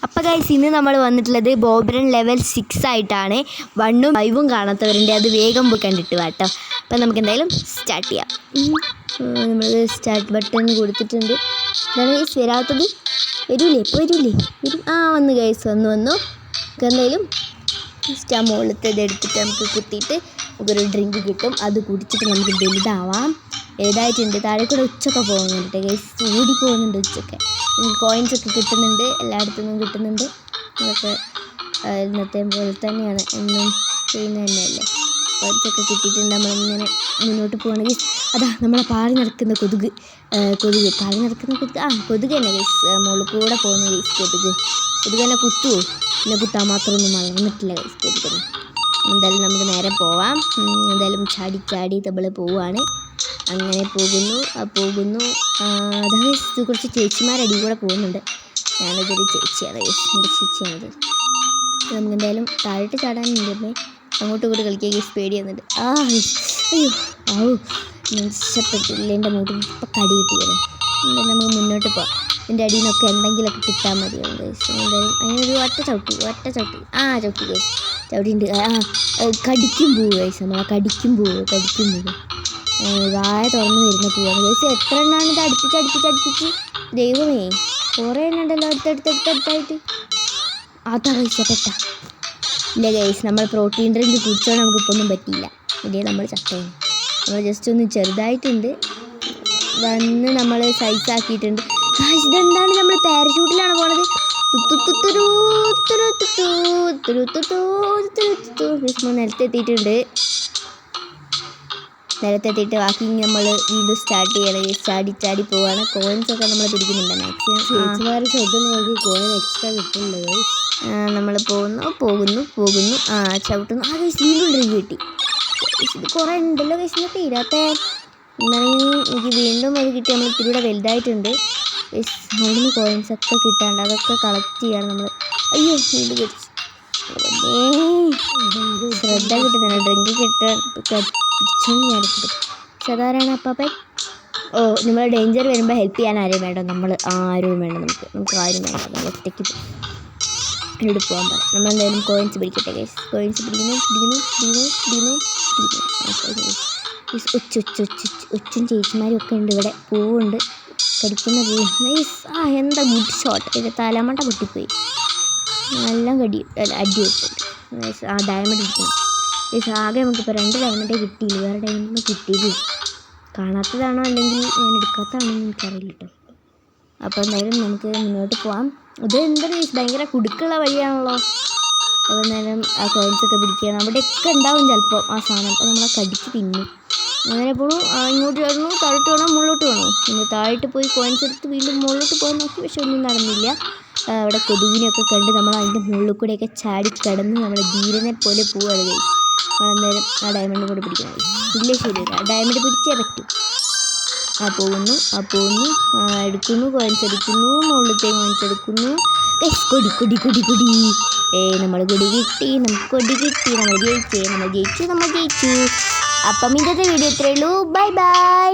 അപ്പോൾ ഗൈസ് ഇന്ന് നമ്മൾ വന്നിട്ടുള്ളത് ബോബ്രൻ ലെവൽ 6 ആയിട്ടാണ്. 1ഉം 5ഉം കാണാത്തവരുണ്ട്, അത് വേഗം പോയി കണ്ടിട്ട് വാട്ടോ. അപ്പം നമുക്ക് എന്തായാലും സ്റ്റാർട്ട് ചെയ്യാം. നമ്മൾ സ്റ്റാർട്ട് ബട്ടൺ കൊടുത്തിട്ടുണ്ട്. എന്താണ് ഗൈസ് വരാത്തത്? വരൂലേ? ഇപ്പോൾ വരൂലേ? വരും. വന്നു ഗൈസ്, വന്നു. നമുക്ക് എന്തായാലും മുകളിലത്തെ എടുത്തിട്ട് നമുക്ക് കുത്തിയിട്ട് നമുക്കൊരു ഡ്രിങ്ക് കിട്ടും. അത് കുടിച്ചിട്ട് നമുക്ക് വലുതാവാം. വലുതായിട്ടുണ്ട്. താഴെ കൂടെ ഉച്ചൊക്കെ പോകുന്നുണ്ട് ഗൈസ്, ഓടി പോകുന്നുണ്ട് ഉച്ചൊക്കെ. കോയിൻസൊക്കെ കിട്ടുന്നുണ്ട്, എല്ലായിടത്തു നിന്നും കിട്ടുന്നുണ്ട്. അതൊക്കെ ഇന്നത്തെ പോലെ തന്നെയാണ്, എന്നും ചെയ്യുന്നത് തന്നെയല്ലേ. കോയിൻസൊക്കെ കിട്ടിയിട്ടുണ്ട്. നമ്മളിങ്ങനെ മുന്നോട്ട് പോകണമെങ്കിൽ അതാ നമ്മളെ പാറി നടക്കുന്ന കൊതുക് പാറി നടക്കുന്ന കൊതുക് തന്നെ ഗൈസ്, മുകളിൽ കൂടെ പോകുന്ന ഗൈസ്. കൊതുക് തന്നെ കുത്തുമോ? പിന്നെ കുത്താൻ മാത്രമൊന്നും വളർന്നിട്ടില്ല ഗൈസ് കൊതുക്. എന്തായാലും നമുക്ക് നേരെ പോവാം. എന്തായാലും ചാടി നമ്മൾ പോവുകയാണ്. അങ്ങനെ പോകുന്നു. അതായത് കുറച്ച് ചേച്ചിമാരടി കൂടെ പോകുന്നുണ്ട്. ഞാനതൊരു ചേച്ചിയാണ് ഗൈസ്, എൻ്റെ ചേച്ചിയാണത്. നമുക്ക് എന്തായാലും താഴോട്ട് ചാടാനുണ്ട്. അങ്ങോട്ടും ഇങ്ങോട്ട് കളിക്കുക ഗൈസ്, പേടി വന്നിട്ട് അയ്യോ രക്ഷപ്പെട്ടില്ല. എൻ്റെ മൂട്ടിൽ ഇപ്പം കടി കിട്ടിയത്. എന്തായാലും നമുക്ക് മുന്നോട്ട് പോകാം. എൻ്റെ അടിയിൽ നിന്നൊക്കെ എന്തെങ്കിലുമൊക്കെ കിട്ടാൻ മതിയാവും ഗൈസ്. എന്തായാലും അതിനൊരു ഒറ്റ ചവിട്ടി ചവിട്ടി ഗൈസ്, ചവിട്ടിണ്ട്. കടിക്കും പോവുക ഗൈസ്, നമ്മളെ കടിക്കും പോവുക. വായ തുറന്ന് വരുന്ന പോവാണ് ഗൈസ്. എത്ര എണ്ണമാണ് ഇത് അടുപ്പിച്ച് ദൈവമേ, കുറേ എണ്ണ ഉണ്ടല്ലോ അടുത്തടുത്തായിട്ട്. അതാ ഗൈസ് പെട്ട ഇല്ല ഗൈസ്, നമ്മൾ പ്രോട്ടീൻ ഡ്രിങ്ക് കുടിച്ചോണ്ട് നമുക്കിപ്പോൾ ഒന്നും പറ്റിയില്ല. ഇല്ലേ നമ്മൾ ചട്ടയാണ്. നമ്മൾ ജസ്റ്റ് ഒന്ന് ചെറുതായിട്ടുണ്ട് വന്ന് നമ്മൾ സൈസാക്കിയിട്ടുണ്ട് ഗൈസ്. ഇതെന്താണ്, നമ്മൾ പാരഷൂട്ടിലാണ് പോണത്. നിലത്തെത്തിയിട്ട് വാക്കിങ് നമ്മൾ വീണ്ടും സ്റ്റാർട്ട് ചെയ്യണം. ചാടി പോവാണ്. കോയിൻസൊക്കെ നമ്മൾ പിടിക്കുന്നുണ്ട് മാക്സിമം. കോയിൻ എക്സ്ട്രാ കിട്ടുന്നുണ്ട്. നമ്മൾ പോകുന്നു ചവിട്ടുന്നു. ഗൈസ് വീണ്ടും ഡ്രിങ്ക് കിട്ടി. ഇത് കുറേ ഉണ്ടല്ലോ ഗൈസ്, ഇന്ന് തീരാത്ത. എന്താണെങ്കിൽ എനിക്ക് വീണ്ടും അത് കിട്ടി. നമ്മൾ ഇത്തിരി കൂടെ വലുതായിട്ടുണ്ട്. അവിടുന്ന് കോയിൻസൊക്കെ കിട്ടാണ്ട്, അതൊക്കെ കളക്ട് ചെയ്യാണ് നമ്മൾ. അയ്യോ വീണ്ടും കിട്ടി. ശ്രദ്ധ കിട്ടുന്നില്ല. ഡ്രിങ്ക് പിടിച്ചോണ്ട് ഞാൻ സാധാരണ അപ്പാപ്പൻ. നമ്മൾ ഡേഞ്ചർ വരുമ്പോൾ ഹെൽപ്പ് ചെയ്യാൻ ആരും വേണ്ട. നമ്മൾ ആരും വേണ്ട, നമുക്ക് ആരും വേണ്ട. നമ്മൾ ഒറ്റയ്ക്ക് ഇവിടെ പോകാൻ പറയാം. നമ്മളെന്തായാലും കോയിൻസ് പിടിക്കട്ടെ ഗൈസ്. കോയിൻസ് പിടിക്കുന്നു. ഒച്ചും ചേച്ചിമാരും ഒക്കെ ഉണ്ട് ഇവിടെ. പൂവുണ്ട്, കടിക്കുന്ന പൂവ്. നൈസ്. എന്താ ഗുഡ് ഷോട്ട്. എൻ്റെ തലമണ്ട പൊട്ടിപ്പോയി. നല്ല അടി കൊടുത്തിട്ടുണ്ട്. നൈസ്. ഡയമണ്ട് കിട്ടുന്നു ഗൈസ്. ആകെ നമുക്കിപ്പോൾ 2 ഡയമണ്ടേ കിട്ടിയില്ല, വേറെ ഡയമണ്ടൊന്നും കിട്ടിയില്ല. കാണാത്തതാണോ അല്ലെങ്കിൽ ഞാൻ എടുക്കാത്തതാണോ എന്ന് എനിക്കറിയില്ല കേട്ടോ. അപ്പോൾ എന്തായാലും നമുക്ക് മുന്നോട്ട് പോകാം. ഇത് എന്താ ഗൈസ്, ഭയങ്കര കുടുക്കുള്ള വഴിയാണല്ലോ. അപ്പോൾ എന്തായാലും ആ കോയിൻസൊക്കെ പിടിക്കണം. അവിടെയൊക്കെ ഉണ്ടാവും ചിലപ്പോൾ ആ സാധനം. അപ്പോൾ നമ്മളെ കടിച്ച് തിന്നും. അങ്ങനെ പോകണം. ഇങ്ങോട്ട് വേണോ, താഴോട്ട് വേണോ, മുകളിലോട്ട് വേണോ? നമ്മൾ താഴോട്ട് പോയി കോയിൻസ് എടുത്ത് വീണ്ടും മുകളിലോട്ട് പോകാൻ നോക്കി, പക്ഷെ ഒന്നും നടന്നില്ല. അവിടെ കൊതുകിനെയൊക്കെ കണ്ട് നമ്മൾ അതിൻ്റെ മുകളിൽ കൂടെയൊക്കെ ചാടി കിടന്ന് നമ്മൾ ധീരനെ പോലെ പോവുകയാണ് ഗൈസ്. നമ്മളെന്തായാലും ആ ഡയമണ്ട് കൂടെ പിടിക്കണം. ഇല്ല ശരിയല്ല, ഡയമണ്ട് പിടിച്ചേ പറ്റൂ. പോകുന്നു എടുക്കുന്നു, കോയിൻസ് എടുക്കുന്നു, മുകളിലത്തെ കോയിൻസ് എടുക്കുന്നു. കൊടി നമ്മൾ കൊടി കിട്ടി, നമ്മൾ ജയിച്ചു. അപ്പം ഇന്നത്തെ വീഡിയോ ഇത്രയേ ഉള്ളൂ. ബൈ.